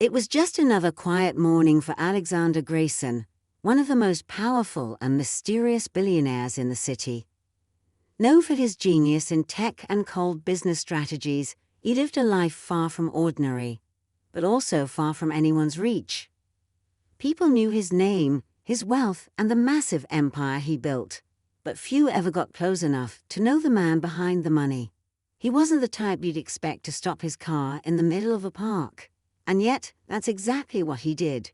It was just another quiet morning for Alexander Grayson, one of the most powerful and mysterious billionaires in the city. Known for his genius in tech and cold business strategies, he lived a life far from ordinary, but also far from anyone's reach. People knew his name, his wealth, and the massive empire he built, but few ever got close enough to know the man behind the money. He wasn't the type you'd expect to stop his car in the middle of a park, and yet that's exactly what he did.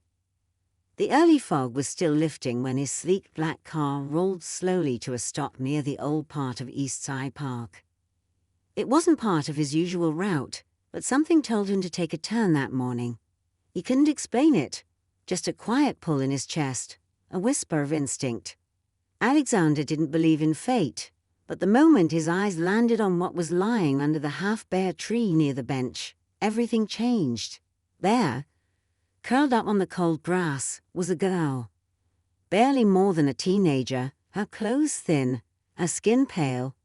The early fog was still lifting when his sleek black car rolled slowly to a stop near the old part of East Side Park. It wasn't part of his usual route, but something told him to take a turn that morning. He couldn't explain it, just a quiet pull in his chest, a whisper of instinct. Alexander didn't believe in fate, but the moment his eyes landed on what was lying under the half-bare tree near the bench, everything changed. There, curled up on the cold grass, was a girl. Barely more than a teenager, her clothes thin, her skin pale,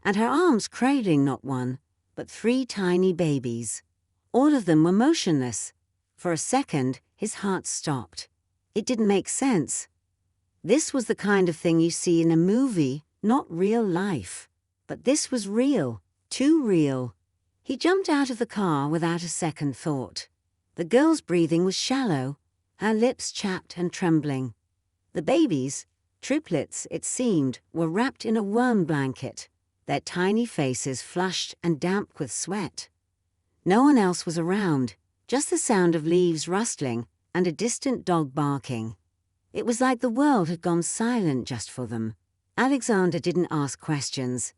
and her arms cradling not one, but 3 tiny babies. All of them were motionless. For a second, his heart stopped. It didn't make sense. This was the kind of thing you see in a movie, not real life. But this was real, too real. He jumped out of the car without a second thought. The girl's breathing was shallow, her lips chapped and trembling. The babies, triplets it seemed, were wrapped in a worm blanket, their tiny faces flushed and damp with sweat. No one else was around, just the sound of leaves rustling and a distant dog barking. It was like the world had gone silent just for them. Alexander didn't ask questions.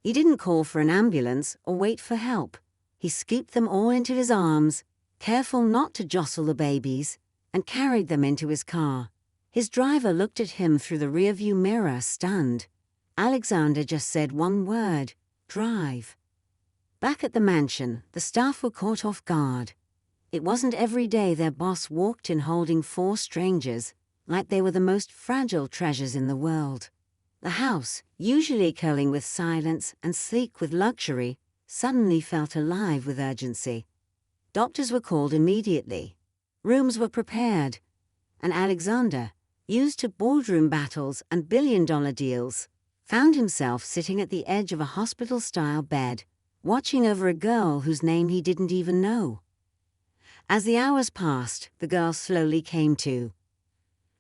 He didn't call for an ambulance or wait for help. He scooped them all into his arms, careful not to jostle the babies, and carried them into his car. His driver looked at him through the rearview mirror, stunned. Alexander just said one word: drive. Back at the mansion, the staff were caught off guard. It wasn't every day their boss walked in holding 4 strangers, like they were the most fragile treasures in the world. The house, usually curling with silence and sleek with luxury, suddenly felt alive with urgency. Doctors were called immediately. Rooms were prepared. And Alexander, used to boardroom battles and billion-dollar deals, found himself sitting at the edge of a hospital-style bed, watching over a girl whose name he didn't even know. As the hours passed, the girl slowly came to.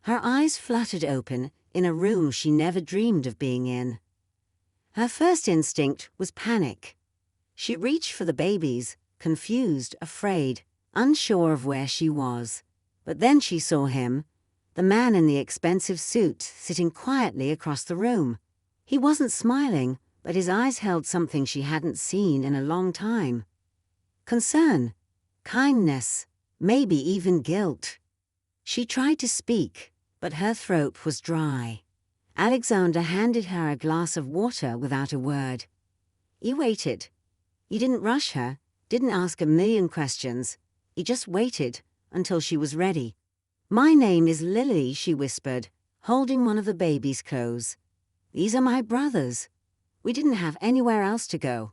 Her eyes fluttered open in a room she never dreamed of being in. Her first instinct was panic. She reached for the babies, confused, afraid, unsure of where she was. But then she saw him, the man in the expensive suit, sitting quietly across the room. He wasn't smiling, but his eyes held something she hadn't seen in a long time. Concern, kindness, maybe even guilt. She tried to speak, but her throat was dry. Alexander handed her a glass of water without a word. He waited. He didn't rush her, didn't ask a million questions. He just waited until she was ready. "My name is Lily," she whispered, holding one of the babies close. "These are my brothers. We didn't have anywhere else to go."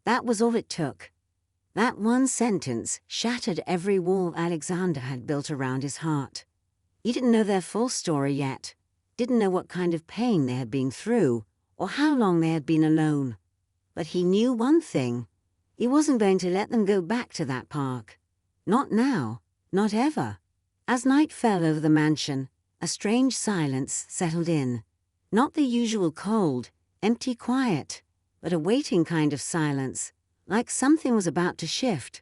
That was all it took. That one sentence shattered every wall Alexander had built around his heart. He didn't know their full story yet, didn't know what kind of pain they had been through, or how long they had been alone. But he knew one thing: he wasn't going to let them go back to that park. Not now, not ever. As night fell over the mansion, a strange silence settled in. Not the usual cold, empty quiet, but a waiting kind of silence, like something was about to shift.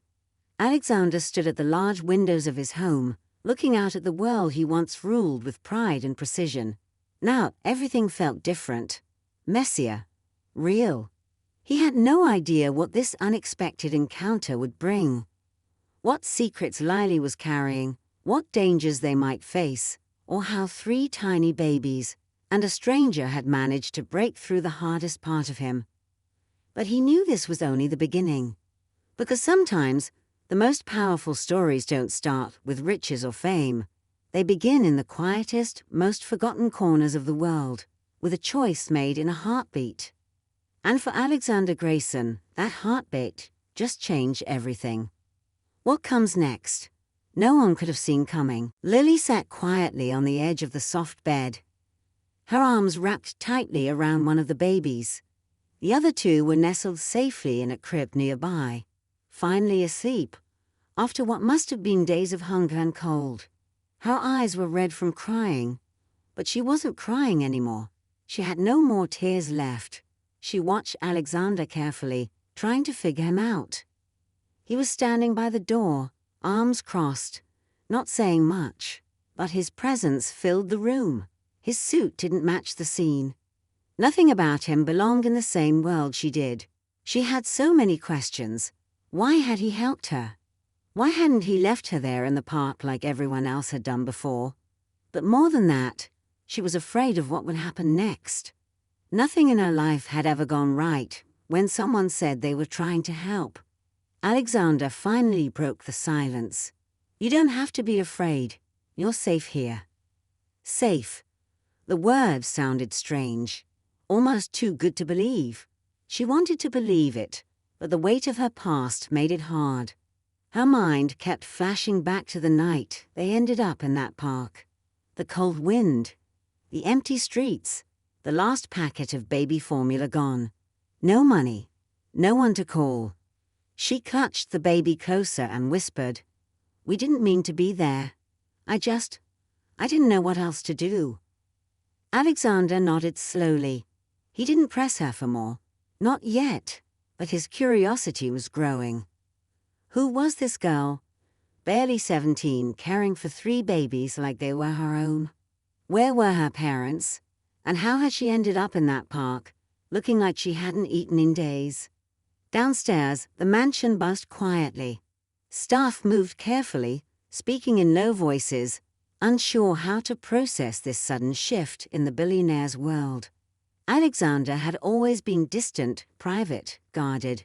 Alexander stood at the large windows of his home, looking out at the world he once ruled with pride and precision. Now everything felt different, messier, real. He had no idea what this unexpected encounter would bring. What secrets Lily was carrying, what dangers they might face, or how 3 tiny babies and a stranger had managed to break through the hardest part of him. But he knew this was only the beginning. Because sometimes the most powerful stories don't start with riches or fame. They begin in the quietest, most forgotten corners of the world, with a choice made in a heartbeat. And for Alexander Grayson, that heartbeat just changed everything. What comes next? No one could have seen coming. Lily sat quietly on the edge of the soft bed, her arms wrapped tightly around one of the babies. The other two were nestled safely in a crib nearby, finally asleep, after what must have been days of hunger and cold. Her eyes were red from crying, but she wasn't crying anymore. She had no more tears left. She watched Alexander carefully, trying to figure him out. He was standing by the door, arms crossed, not saying much, but his presence filled the room. His suit didn't match the scene. Nothing about him belonged in the same world she did. She had so many questions. Why had he helped her? Why hadn't he left her there in the park like everyone else had done before? But more than that, she was afraid of what would happen next. Nothing in her life had ever gone right when someone said they were trying to help. Alexander finally broke the silence. You don't have to be afraid. You're safe here. Safe. The word sounded strange, almost too good to believe. She wanted to believe it, but the weight of her past made it hard. Her mind kept flashing back to the night they ended up in that park. The cold wind, the empty streets, the last packet of baby formula gone. No money, no one to call. She clutched the baby closer and whispered, "We didn't mean to be there. I didn't know what else to do." Alexander nodded slowly. He didn't press her for more. Not yet, but his curiosity was growing. Who was this girl, barely 17, caring for 3 babies like they were her own? Where were her parents? And how had she ended up in that park, looking like she hadn't eaten in days? Downstairs, the mansion buzzed quietly. Staff moved carefully, speaking in low voices, unsure how to process this sudden shift in the billionaire's world. Alexander had always been distant, private, guarded.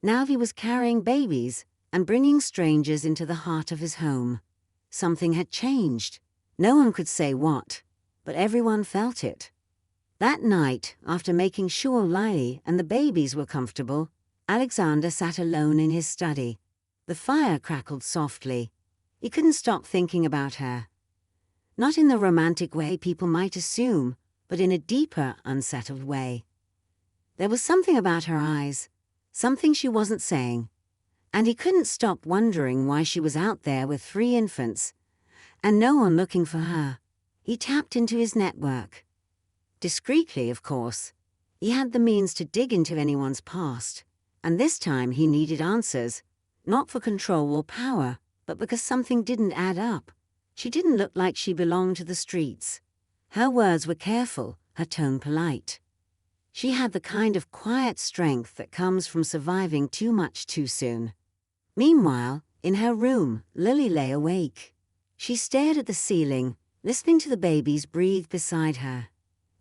Now he was carrying babies and bringing strangers into the heart of his home. Something had changed. No one could say what, but everyone felt it. That night, after making sure Lily and the babies were comfortable, Alexander sat alone in his study. The fire crackled softly. He couldn't stop thinking about her. Not in the romantic way people might assume, but in a deeper, unsettled way. There was something about her eyes, something she wasn't saying, and he couldn't stop wondering why she was out there with 3 infants, and no one looking for her. He tapped into his network. Discreetly, of course. He had the means to dig into anyone's past, and this time he needed answers, not for control or power, but because something didn't add up. She didn't look like she belonged to the streets. Her words were careful, her tone polite. She had the kind of quiet strength that comes from surviving too much too soon. Meanwhile, in her room, Lily lay awake. She stared at the ceiling, listening to the babies breathe beside her.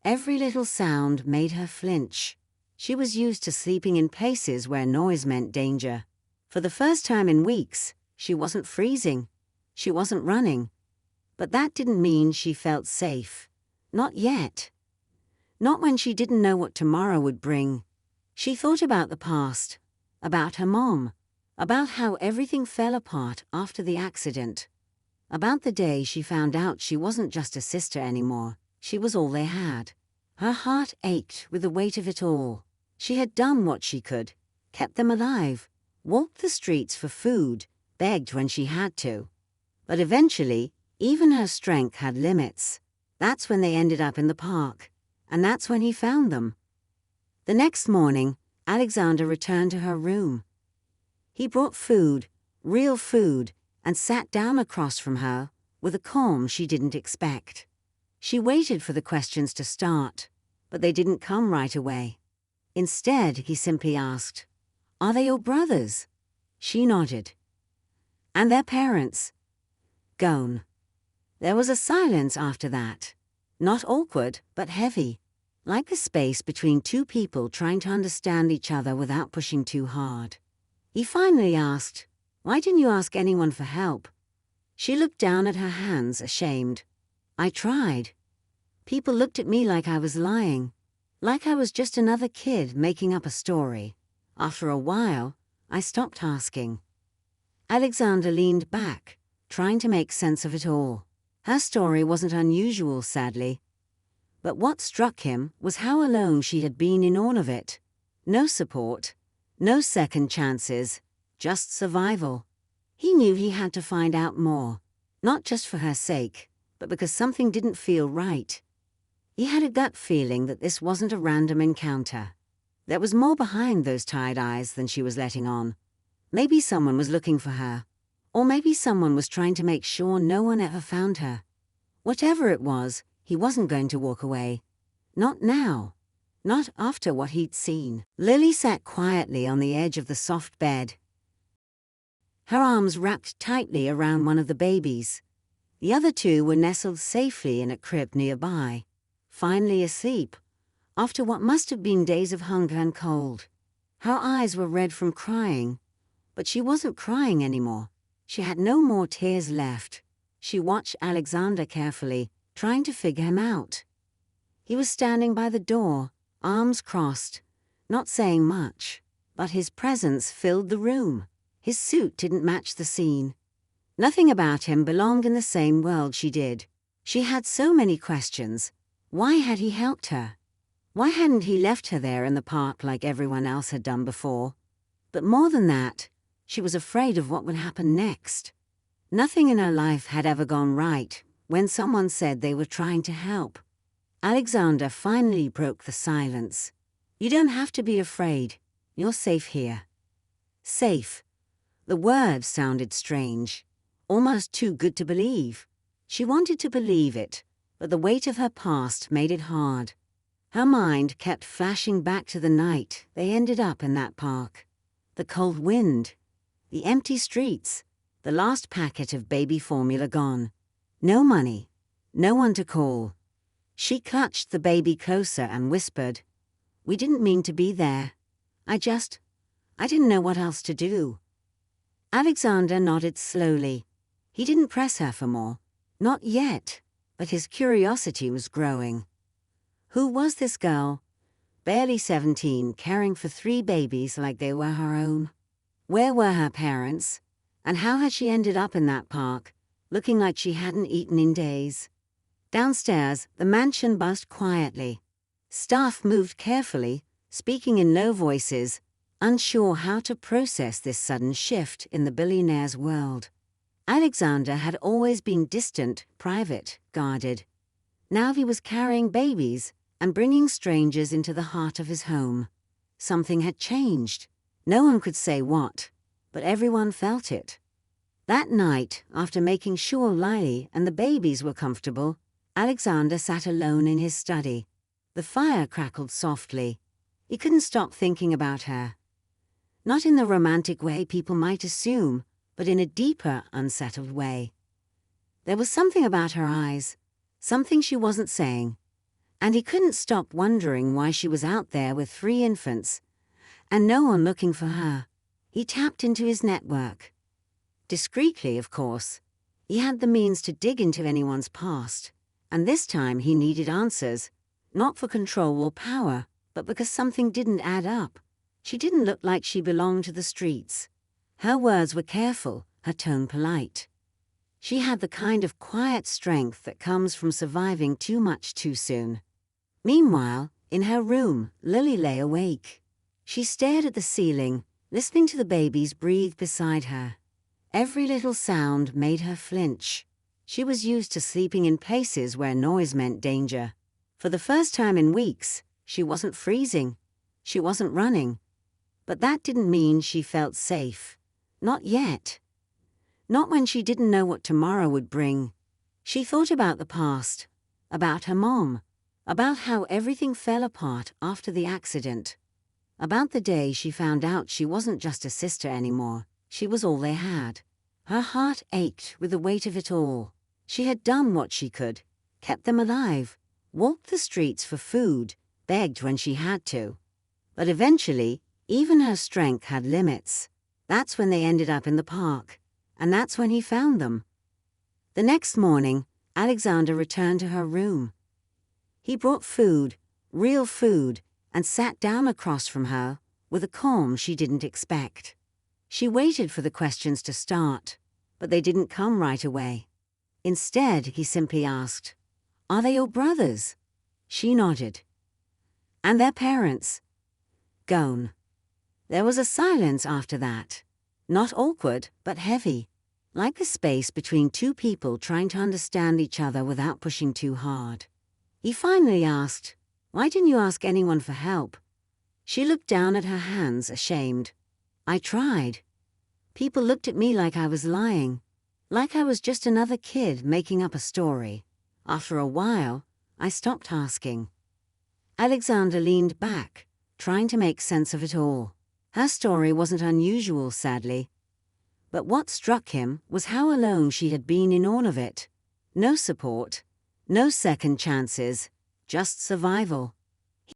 Every little sound made her flinch. She was used to sleeping in places where noise meant danger. For the first time in weeks, she wasn't freezing. She wasn't running. But that didn't mean she felt safe. Not yet. Not when she didn't know what tomorrow would bring. She thought about the past, about her mom, about how everything fell apart after the accident, about the day she found out she wasn't just a sister anymore, she was all they had. Her heart ached with the weight of it all. She had done what she could, kept them alive, walked the streets for food, begged when she had to. But eventually, even her strength had limits. That's when they ended up in the park, and that's when he found them. The next morning, Alexander returned to her room. He brought food, real food, and sat down across from her with a calm she didn't expect. She waited for the questions to start, but they didn't come right away. Instead, he simply asked, "Are they your brothers?" She nodded. "And their parents?" "Gone." There was a silence after that. Not awkward, but heavy, like the space between 2 people trying to understand each other without pushing too hard. He finally asked, "Why didn't you ask anyone for help?" She looked down at her hands, ashamed. "I tried. People looked at me like I was lying, like I was just another kid making up a story. After a while, I stopped asking." Alexander leaned back, trying to make sense of it all. Her story wasn't unusual, sadly. But what struck him was how alone she had been in all of it. No support, no second chances, just survival. He knew he had to find out more, not just for her sake, but because something didn't feel right. He had a gut feeling that this wasn't a random encounter. There was more behind those tired eyes than she was letting on. Maybe someone was looking for her, or maybe someone was trying to make sure no one ever found her. Whatever it was, he wasn't going to walk away. Not now. Not after what he'd seen. Lily sat quietly on the edge of the soft bed, her arms wrapped tightly around one of the babies. The other two were nestled safely in a crib nearby, finally asleep, after what must have been days of hunger and cold. Her eyes were red from crying, but she wasn't crying anymore. She had no more tears left. She watched Alexander carefully, trying to figure him out. He was standing by the door, arms crossed, not saying much, but his presence filled the room. His suit didn't match the scene. Nothing about him belonged in the same world she did. She had so many questions. Why had he helped her? Why hadn't he left her there in the park like everyone else had done before? But more than that, she was afraid of what would happen next. Nothing in her life had ever gone right when someone said they were trying to help. Alexander finally broke the silence. You don't have to be afraid. You're safe here. Safe. The word sounded strange, almost too good to believe. She wanted to believe it, but the weight of her past made it hard. Her mind kept flashing back to the night they ended up in that park. The cold wind, the empty streets, the last packet of baby formula gone. No money, no one to call. She clutched the baby closer and whispered, "We didn't mean to be there. I didn't know what else to do." Alexander nodded slowly. He didn't press her for more. Not yet, but his curiosity was growing. Who was this girl, barely 17, caring for 3 babies like they were her own? Where were her parents? And how had she ended up in that park, looking like she hadn't eaten in days? Downstairs, the mansion buzzed quietly. Staff moved carefully, speaking in low voices, unsure how to process this sudden shift in the billionaire's world. Alexander had always been distant, private, guarded. Now he was carrying babies and bringing strangers into the heart of his home. Something had changed. No one could say what, but everyone felt it. That night, after making sure Lily and the babies were comfortable, Alexander sat alone in his study. The fire crackled softly. He couldn't stop thinking about her. Not in the romantic way people might assume, but in a deeper, unsettled way. There was something about her eyes, something she wasn't saying, and he couldn't stop wondering why she was out there with 3 infants, and no one looking for her. He tapped into his network. Discreetly, of course. He had the means to dig into anyone's past, and this time he needed answers, not for control or power, but because something didn't add up. She didn't look like she belonged to the streets. Her words were careful, her tone polite. She had the kind of quiet strength that comes from surviving too much too soon. Meanwhile, in her room, Lily lay awake. She stared at the ceiling, listening to the babies breathe beside her. Every little sound made her flinch. She was used to sleeping in places where noise meant danger. For the first time in weeks, she wasn't freezing. She wasn't running. But that didn't mean she felt safe. Not yet. Not when she didn't know what tomorrow would bring. She thought about the past, about her mom, about how everything fell apart after the accident, about the day she found out she wasn't just a sister anymore, she was all they had. Her heart ached with the weight of it all. She had done what she could, kept them alive, walked the streets for food, begged when she had to. But eventually, even her strength had limits. That's when they ended up in the park, and that's when he found them. The next morning, Alexander returned to her room. He brought food, real food, and sat down across from her with a calm she didn't expect. She waited for the questions to start, but they didn't come right away. Instead, he simply asked, "Are they your brothers?" She nodded. "And their parents?" "Gone." There was a silence after that. Not awkward, but heavy, like the space between two people trying to understand each other without pushing too hard. He finally asked, "Why didn't you ask anyone for help?" She looked down at her hands, ashamed. "I tried. People looked at me like I was lying, like I was just another kid making up a story. After a while, I stopped asking." Alexander leaned back, trying to make sense of it all. Her story wasn't unusual, sadly. But what struck him was how alone she had been in all of it. No support, no second chances, just survival.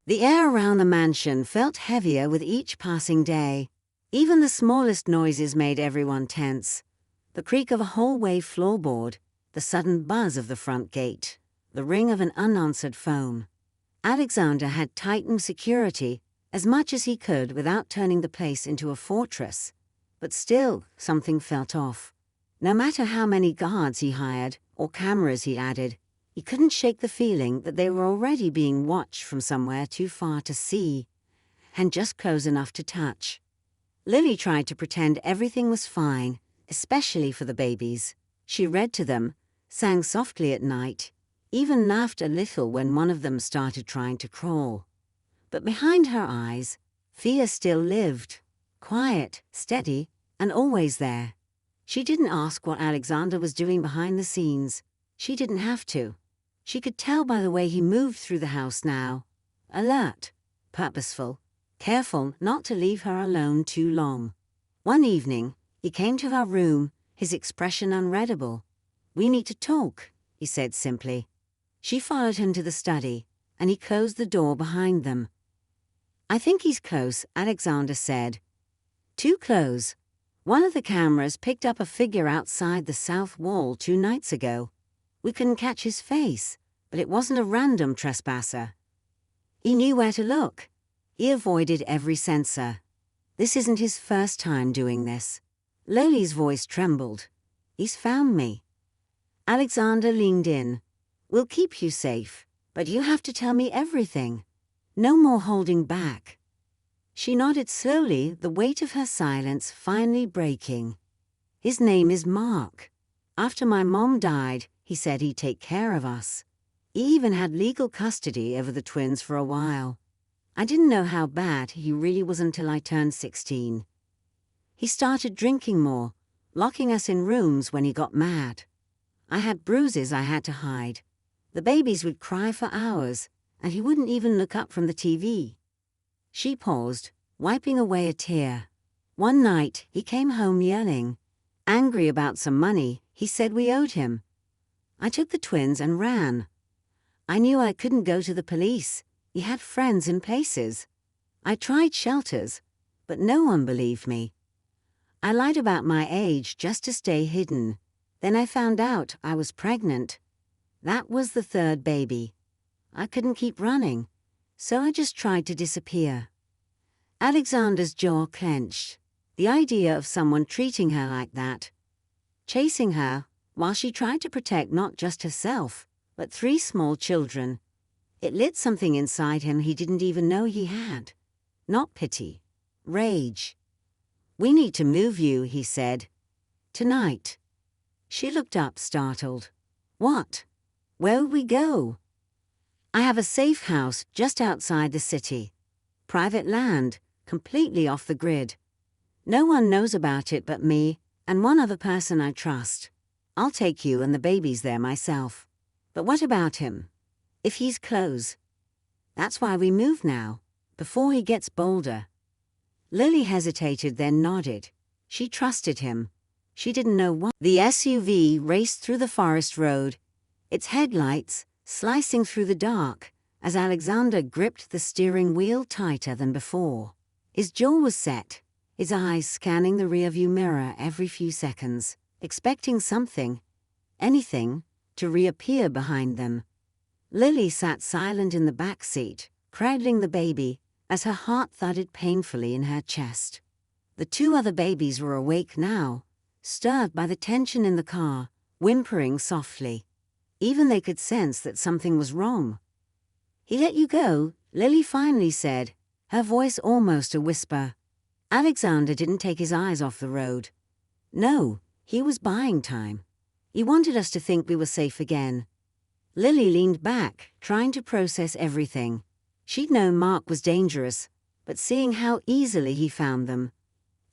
The air around the mansion felt heavier with each passing day. Even the smallest noises made everyone tense. The creak of a hallway floorboard, the sudden buzz of the front gate, the ring of an unanswered phone. Alexander had tightened security as much as he could without turning the place into a fortress. But still, something felt off. No matter how many guards he hired or cameras he added, he couldn't shake the feeling that they were already being watched from somewhere too far to see, and just close enough to touch. Lily tried to pretend everything was fine, especially for the babies. She read to them, sang softly at night, even laughed a little when one of them started trying to crawl. But behind her eyes, fear still lived, quiet, steady, and always there. She didn't ask what Alexander was doing behind the scenes. She didn't have to. She could tell by the way he moved through the house now. Alert, purposeful, careful not to leave her alone too long. One evening, he came to her room, his expression unreadable. "We need to talk," he said simply. She followed him to the study, and he closed the door behind them. "I think he's close," Alexander said. "Too close. One of the cameras picked up a figure outside the south wall 2 nights ago. We couldn't catch his face, but it wasn't a random trespasser. He knew where to look. He avoided every sensor. This isn't his first time doing this." Lily's voice trembled. "He's found me." Alexander leaned in. "We'll keep you safe, but you have to tell me everything. No more holding back." She nodded slowly, the weight of her silence finally breaking. "His name is Mark. After my mom died, he said he'd take care of us. He even had legal custody over the twins for a while. I didn't know how bad he really was until I turned 16. He started drinking more, locking us in rooms when he got mad. I had bruises I had to hide. The babies would cry for hours, and he wouldn't even look up from the TV." She paused, wiping away a tear. "One night, he came home yelling. Angry about some money he said we owed him. I took the twins and ran. I knew I couldn't go to the police. He had friends in places. I tried shelters, but no one believed me. I lied about my age just to stay hidden. Then I found out I was pregnant. That was the 3rd baby. I couldn't keep running, so I just tried to disappear." Alexander's jaw clenched. The idea of someone treating her like that, chasing her while she tried to protect not just herself, but 3 small children. It lit something inside him he didn't even know he had. Not pity, rage. "We need to move you," he said. "Tonight." She looked up, startled. "What? Where would we go?" "I have a safe house just outside the city. Private land, completely off the grid. No one knows about it but me and one other person I trust. I'll take you and the babies there myself." "But what about him? If he's close?" "That's why we move now, before he gets bolder." Lily hesitated, then nodded. She trusted him. She didn't know why. The SUV raced through the forest road, its headlights slicing through the dark as Alexander gripped the steering wheel tighter than before. His jaw was set, his eyes scanning the rearview mirror every few seconds, expecting something, anything, to reappear behind them. Lily sat silent in the back seat, cradling the baby as her heart thudded painfully in her chest. The two other babies were awake now, stirred by the tension in the car, whimpering softly. Even they could sense that something was wrong. "He let you go," Lily finally said, her voice almost a whisper. Alexander didn't take his eyes off the road. No, he was buying time. He wanted us to think we were safe again. Lily leaned back, trying to process everything. She'd known Mark was dangerous, but seeing how easily he found them,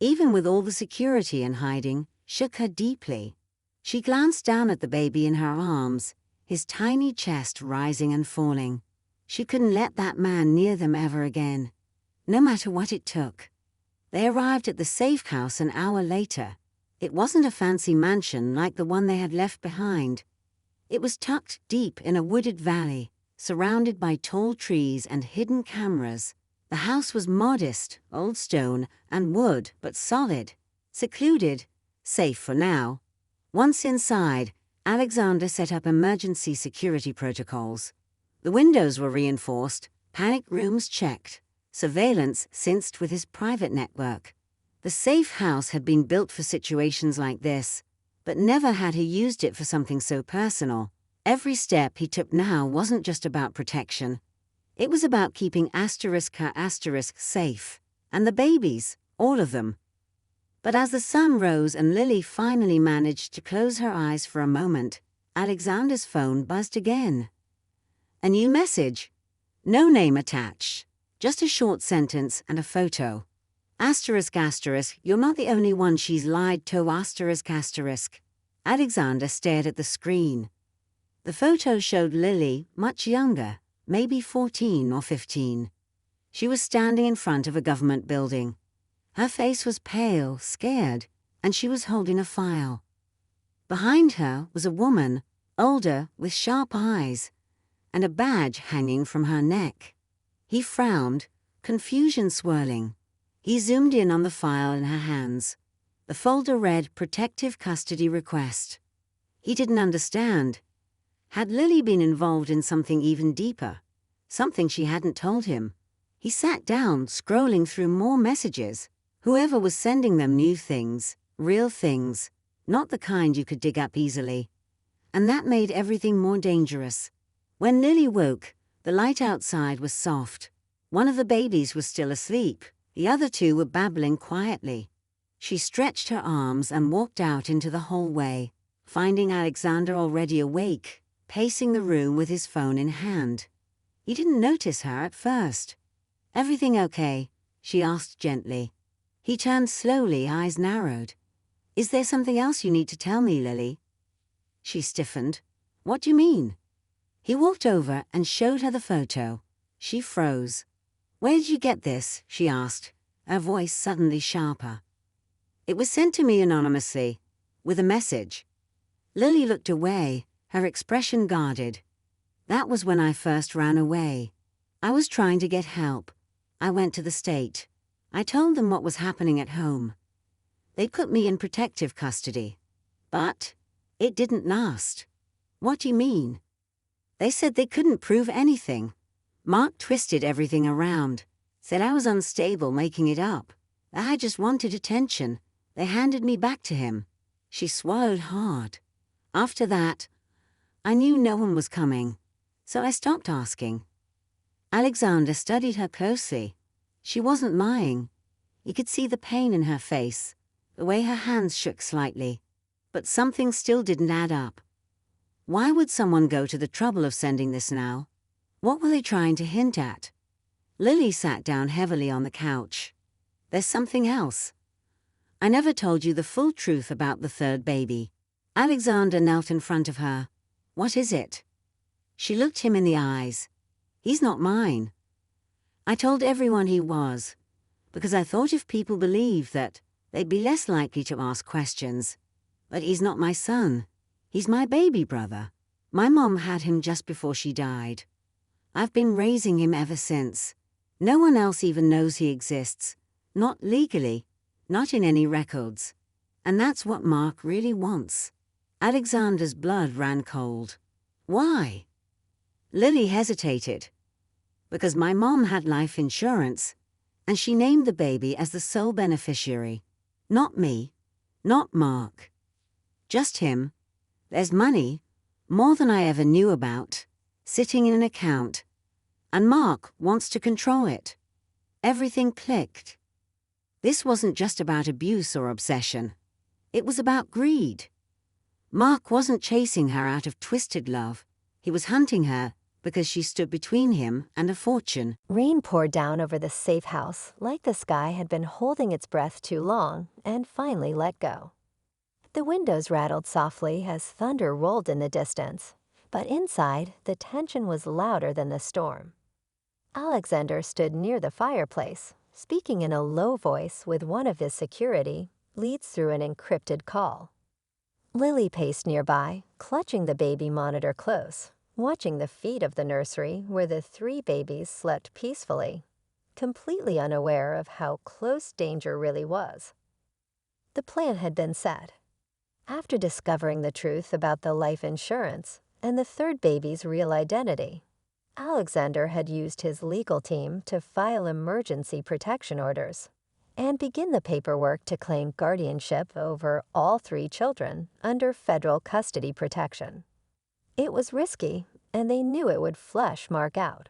even with all the security and hiding, shook her deeply. She glanced down at the baby in her arms, his tiny chest rising and falling. She couldn't let that man near them ever again, no matter what it took. They arrived at the safe house an hour later. It wasn't a fancy mansion like the one they had left behind. It was tucked deep in a wooded valley, surrounded by tall trees and hidden cameras. The house was modest, old stone and wood, but solid, secluded, safe for now. Once inside, Alexander set up emergency security protocols. The windows were reinforced, panic rooms checked, surveillance synced with his private network. The safe house had been built for situations like this, but never had he used it for something so personal. Every step he took now wasn't just about protection. It was about keeping *** safe, and the babies, all of them. But as the sun rose and Lily finally managed to close her eyes for a moment, Alexander's phone buzzed again. A new message. No name attached. Just a short sentence and a photo. ***, you're not the only one she's lied to ***. Alexander stared at the screen. The photo showed Lily, much younger, maybe 14 or 15. She was standing in front of a government building. Her face was pale, scared, and she was holding a file. Behind her was a woman, older, with sharp eyes, and a badge hanging from her neck. He frowned, confusion swirling. He zoomed in on the file in her hands. The folder read Protective Custody Request. He didn't understand. Had Lily been involved in something even deeper? Something she hadn't told him? He sat down, scrolling through more messages. Whoever was sending them knew things, real things, not the kind you could dig up easily. And that made everything more dangerous. When Lily woke, the light outside was soft. One of the babies was still asleep. The other two were babbling quietly. She stretched her arms and walked out into the hallway, finding Alexander already awake, pacing the room with his phone in hand. He didn't notice her at first. "Everything okay?" she asked gently. He turned slowly, eyes narrowed. "Is there something else you need to tell me, Lily?" She stiffened. "What do you mean?" He walked over and showed her the photo. She froze. "Where did you get this?" she asked, her voice suddenly sharper. "It was sent to me anonymously, with a message." Lily looked away, her expression guarded. "That was when I first ran away. I was trying to get help. I went to the state. I told them what was happening at home. They put me in protective custody. But it didn't last." "What do you mean?" "They said they couldn't prove anything. Mark twisted everything around, said I was unstable making it up, that I just wanted attention. They handed me back to him." She swallowed hard. "After that, I knew no one was coming, so I stopped asking." Alexander studied her closely. She wasn't lying. He could see the pain in her face, the way her hands shook slightly. But something still didn't add up. Why would someone go to the trouble of sending this now? What were they trying to hint at? Lily sat down heavily on the couch. "There's something else. I never told you the full truth about the third baby." Alexander knelt in front of her. "What is it?" She looked him in the eyes. "He's not mine. I told everyone he was, because I thought if people believed that, they'd be less likely to ask questions. But he's not my son. He's my baby brother. My mom had him just before she died. I've been raising him ever since. No one else even knows he exists. Not legally, not in any records. And that's what Mark really wants." Alexander's blood ran cold. "Why?" Lily hesitated. "Because my mom had life insurance, and she named the baby as the sole beneficiary. Not me, not Mark. Just him. There's money, more than I ever knew about, sitting in an account, and Mark wants to control it. Everything clicked. This wasn't just about abuse or obsession. It was about greed. Mark wasn't chasing her out of twisted love. He was hunting her because she stood between him and a fortune. Rain poured down over the safe house like the sky had been holding its breath too long and finally let go. The windows rattled softly as thunder rolled in the distance, but inside, the tension was louder than the storm. Alexander stood near the fireplace, speaking in a low voice with one of his security, leads through an encrypted call. Lily paced nearby, clutching the baby monitor close, watching the feet of the nursery where the 3 babies slept peacefully, completely unaware of how close danger really was. The plan had been set. After discovering the truth about the life insurance and the 3rd baby's real identity, Alexander had used his legal team to file emergency protection orders and begin the paperwork to claim guardianship over all 3 children under federal custody protection. It was risky, and they knew it would flush Mark out.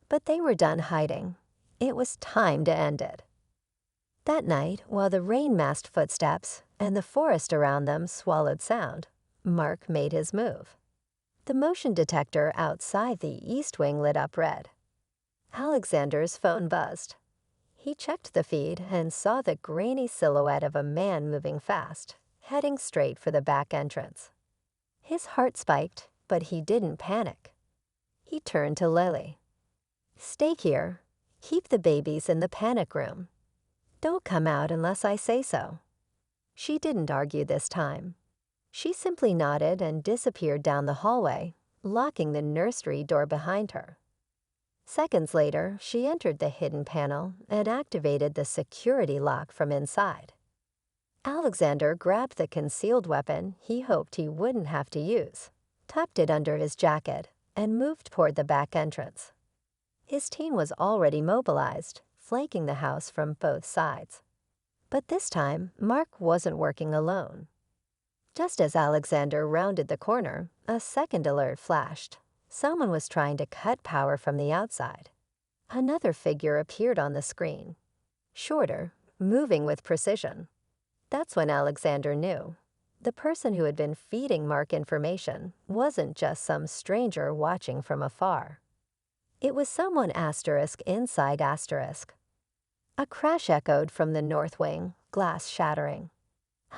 But they were done hiding. It was time to end it. That night, while the rain masked footsteps and the forest around them swallowed sound, Mark made his move. The motion detector outside the east wing lit up red. Alexander's phone buzzed. He checked the feed and saw the grainy silhouette of a man moving fast, heading straight for the back entrance. His heart spiked, but he didn't panic. He turned to Lily. "Stay here. Keep the babies in the panic room. Don't come out unless I say so." She didn't argue this time. She simply nodded and disappeared down the hallway, locking the nursery door behind her. Seconds later, she entered the hidden panel and activated the security lock from inside. Alexander grabbed the concealed weapon he hoped he wouldn't have to use, tucked it under his jacket, and moved toward the back entrance. His team was already mobilized, flanking the house from both sides. But this time, Mark wasn't working alone. Just as Alexander rounded the corner, a second alert flashed. Someone was trying to cut power from the outside. Another figure appeared on the screen. Shorter, moving with precision. That's when Alexander knew. The person who had been feeding Mark information wasn't just some stranger watching from afar. It was someone asterisk inside asterisk. A crash echoed from the north wing, glass shattering.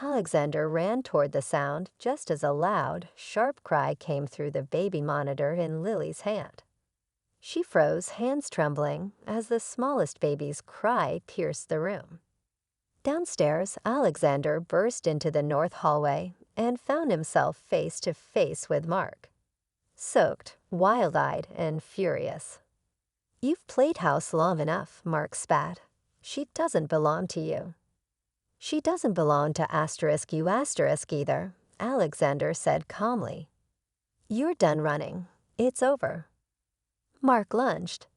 Alexander ran toward the sound just as a loud, sharp cry came through the baby monitor in Lily's hand. She froze, hands trembling, as the smallest baby's cry pierced the room. Downstairs, Alexander burst into the north hallway and found himself face to face with Mark. Soaked, wild-eyed, and furious. "You've played house long enough," Mark spat. "She doesn't belong to you." "She doesn't belong to asterisk you asterisk either," Alexander said calmly. "You're done running. It's over." Mark lunged.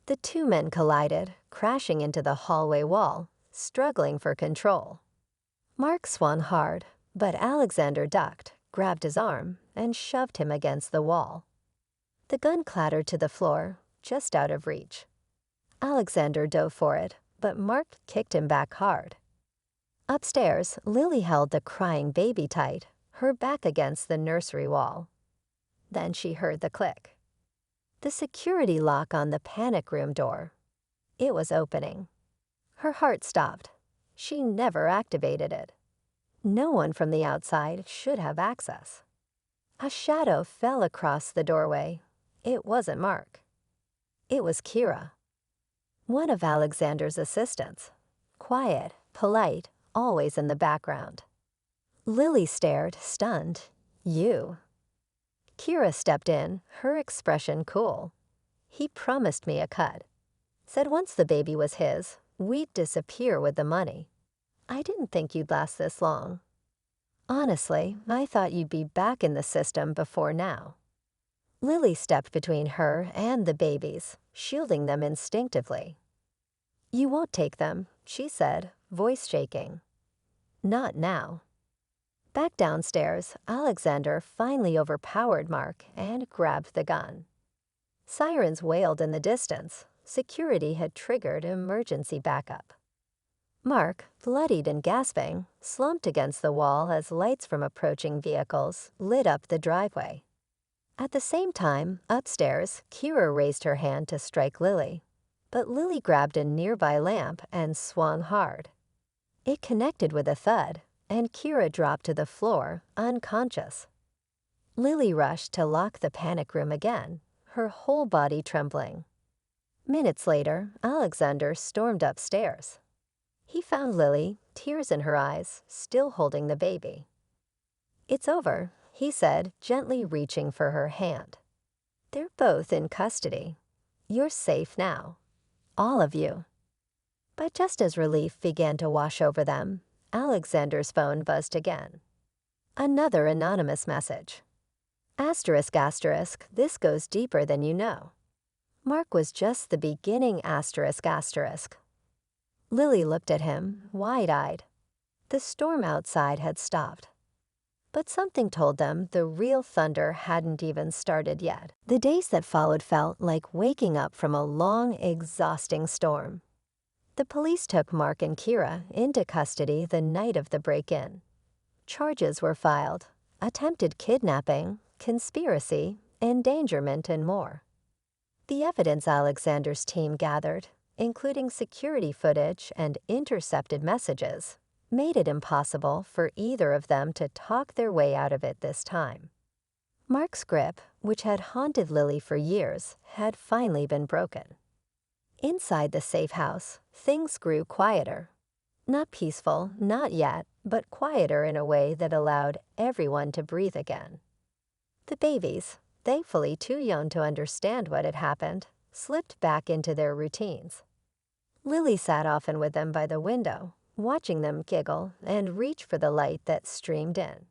The 2 men collided, crashing into the hallway wall, struggling for control. Mark swung hard, but Alexander ducked, grabbed his arm, and shoved him against the wall. The gun clattered to the floor, just out of reach. Alexander dove for it, but Mark kicked him back hard. Upstairs, Lily held the crying baby tight, her back against the nursery wall. Then she heard the click. The security lock on the panic room door. It was opening. Her heart stopped. She never activated it. No one from the outside should have access. A shadow fell across the doorway. It wasn't Mark. It was Kira, one of Alexander's assistants. Quiet, polite, always in the background. Lily stared, stunned. "You." Kira stepped in, her expression cool. "He promised me a cut. Said once the baby was his, we'd disappear with the money. I didn't think you'd last this long. Honestly, I thought you'd be back in the system before now." Lily stepped between her and the babies, shielding them instinctively. "You won't take them," she said, voice shaking. "Not now." Back downstairs, Alexander finally overpowered Mark and grabbed the gun. Sirens wailed in the distance. Security had triggered emergency backup. Mark, bloodied and gasping, slumped against the wall as lights from approaching vehicles lit up the driveway. At the same time, upstairs, Kira raised her hand to strike Lily. But Lily grabbed a nearby lamp and swung hard. It connected with a thud, and Kira dropped to the floor, unconscious. Lily rushed to lock the panic room again, her whole body trembling. Minutes later, Alexander stormed upstairs. He found Lily, tears in her eyes, still holding the baby. "It's over," he said, gently reaching for her hand. "They're both in custody. You're safe now. All of you." But just as relief began to wash over them, Alexander's phone buzzed again. Another anonymous message. Asterisk, asterisk, this goes deeper than you know. Mark was just the beginning asterisk, asterisk. Lily looked at him, wide-eyed. The storm outside had stopped. But something told them the real thunder hadn't even started yet. The days that followed felt like waking up from a long, exhausting storm. The police took Mark and Kira into custody the night of the break-in. Charges were filed: attempted kidnapping, conspiracy, endangerment, and more. The evidence Alexander's team gathered, including security footage and intercepted messages, made it impossible for either of them to talk their way out of it this time. Mark's grip, which had haunted Lily for years, had finally been broken. Inside the safe house, things grew quieter. Not peaceful, not yet, but quieter in a way that allowed everyone to breathe again. The babies, thankfully too young to understand what had happened, slipped back into their routines. Lily sat often with them by the window, watching them giggle and reach for the light that streamed in.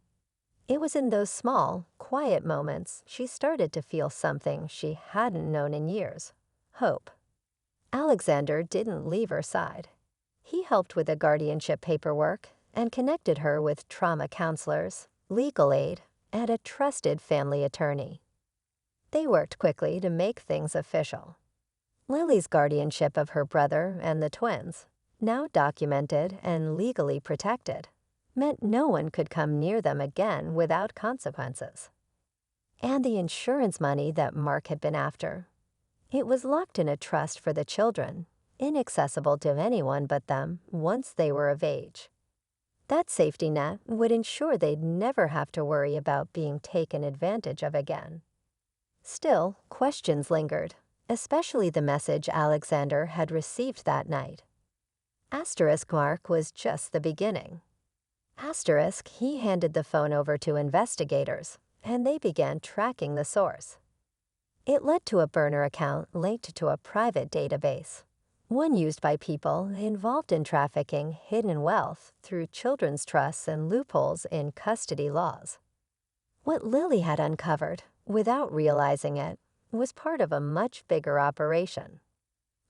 It was in those small, quiet moments she started to feel something she hadn't known in years: hope. Alexander didn't leave her side. He helped with the guardianship paperwork and connected her with trauma counselors, legal aid, and a trusted family attorney. They worked quickly to make things official. Lily's guardianship of her brother and the twins, now documented and legally protected, meant no one could come near them again without consequences. And the insurance money that Mark had been after. It was locked in a trust for the children, inaccessible to anyone but them once they were of age. That safety net would ensure they'd never have to worry about being taken advantage of again. Still, questions lingered, especially the message Alexander had received that night. Asterisk Mark was just the beginning. Asterisk, he handed the phone over to investigators, and they began tracking the source. It led to a burner account linked to a private database, one used by people involved in trafficking hidden wealth through children's trusts and loopholes in custody laws. What Lily had uncovered, without realizing it, was part of a much bigger operation.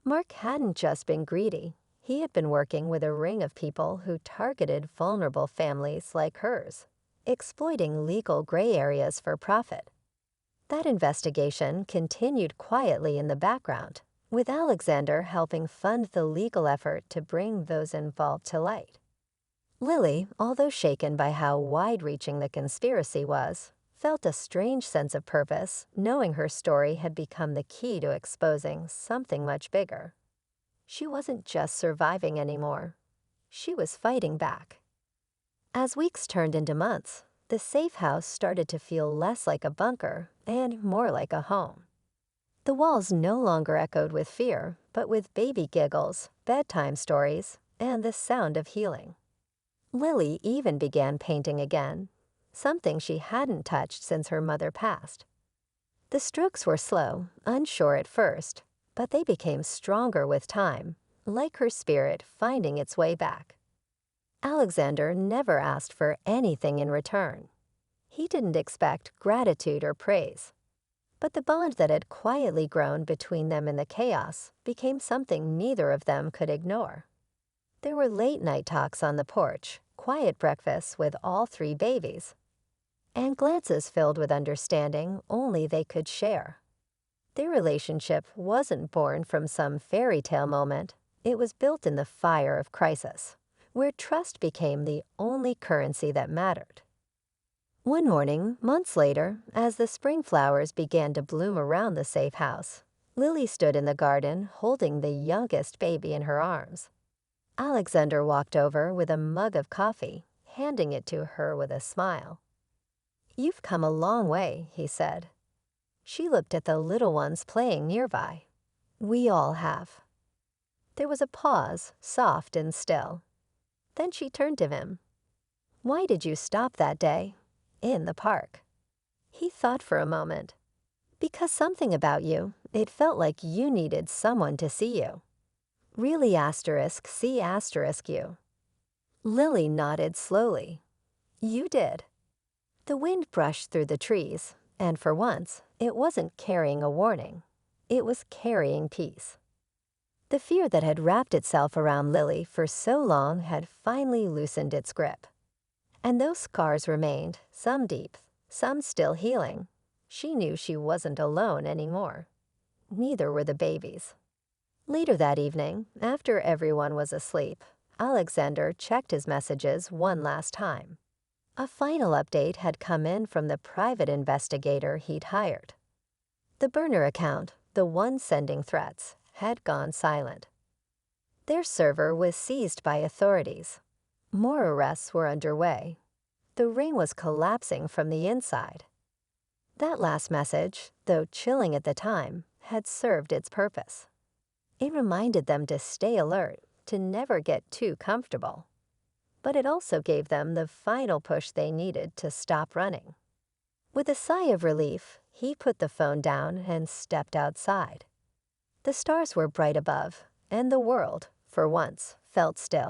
Mark hadn't just been greedy. He had been working with a ring of people who targeted vulnerable families like hers, exploiting legal gray areas for profit. That investigation continued quietly in the background, with Alexander helping fund the legal effort to bring those involved to light. Lily, although shaken by how wide-reaching the conspiracy was, felt a strange sense of purpose, knowing her story had become the key to exposing something much bigger. She wasn't just surviving anymore. She was fighting back. As weeks turned into months, the safe house started to feel less like a bunker and more like a home. The walls no longer echoed with fear, but with baby giggles, bedtime stories, and the sound of healing. Lily even began painting again, something she hadn't touched since her mother passed. The strokes were slow, unsure at first, but they became stronger with time, like her spirit finding its way back. Alexander never asked for anything in return. He didn't expect gratitude or praise. But the bond that had quietly grown between them in the chaos became something neither of them could ignore. There were late-night talks on the porch, quiet breakfasts with all three babies, and glances filled with understanding only they could share. Their relationship wasn't born from some fairy tale moment. It was built in the fire of crisis, where trust became the only currency that mattered. One morning, months later, as the spring flowers began to bloom around the safe house, Lily stood in the garden holding the youngest baby in her arms. Alexander walked over with a mug of coffee, handing it to her with a smile. "You've come a long way," he said. She looked at the little ones playing nearby. "We all have." There was a pause, soft and still. Then she turned to him. "Why did you stop that day? In the park?" He thought for a moment. "Because something about you, it felt like you needed someone to see you. Really see you." Lily nodded slowly. "You did." The wind brushed through the trees, and for once, it wasn't carrying a warning. It was carrying peace. The fear that had wrapped itself around Lily for so long had finally loosened its grip. And those scars remained, some deep, some still healing. She knew she wasn't alone anymore. Neither were the babies. Later that evening, after everyone was asleep, Alexander checked his messages one last time. A final update had come in from the private investigator he'd hired. The burner account, the one sending threats, had gone silent. Their server was seized by authorities. More arrests were underway. The ring was collapsing from the inside. That last message, though chilling at the time, had served its purpose. It reminded them to stay alert, to never get too comfortable. But it also gave them the final push they needed to stop running. With a sigh of relief, he put the phone down and stepped outside. The stars were bright above, and the world, for once, felt still.